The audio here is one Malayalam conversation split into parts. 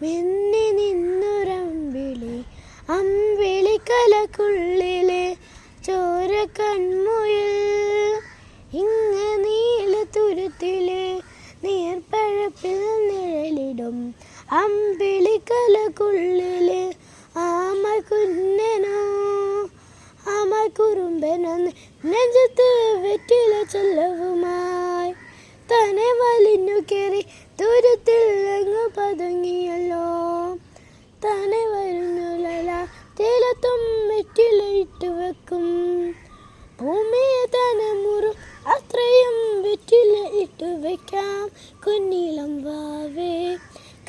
മിന്നി നിന്നൊരമ്പിളി അമ്പിളിക്കലക്കുള്ളിലെ ചോര കൺമുയിൽ ഇങ്ങ നീല തുരുത്തിലെ നീർപ്പഴപ്പിൽ നിഴലിടും അമ്പിളിക്കലക്കുള്ളിലെ ആമ കുഞ്ഞനോ ആമ കുറുമ്പനോ നെഞ്ചത്ത് വെറ്റില ചെല്ലവുമായി തന്നെ വലിഞ്ഞു കയറി തുരുത്തിൽ എങ്ങു പതുങ്ങിയല്ലോ തന്നെ വരുന്നുലല തേലത്തും വെറ്റിലയിട്ട് വെക്കും ഭൂമിയെ തന്നെ മുറും അത്രയും വെറ്റില ഇട്ട് വെക്കാം കുഞ്ഞിളം വാവേ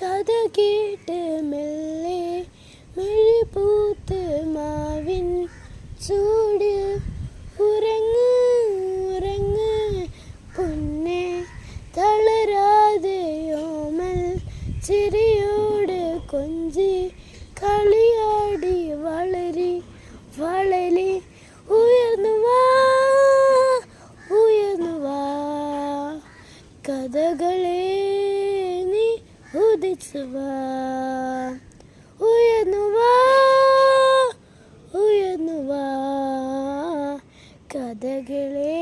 കഥ കേട്ട് മെല്ലെ മിഴിപൂത്ത് മാവിൻ ചൂട് ഉറങ്ങ് ഉറങ്ങ് പൊന്നെ തളരാതെയോമൽ ചിരിയോട് കൊഞ്ചി കളിയാടി വളരി വളരി ഉയർന്നു വാ കഥകളെ നീ ഉദിച്ചു വാ ഉയർന്നു വാ കഥകളെ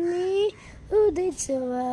നീ ഉദിച്ചു വാ.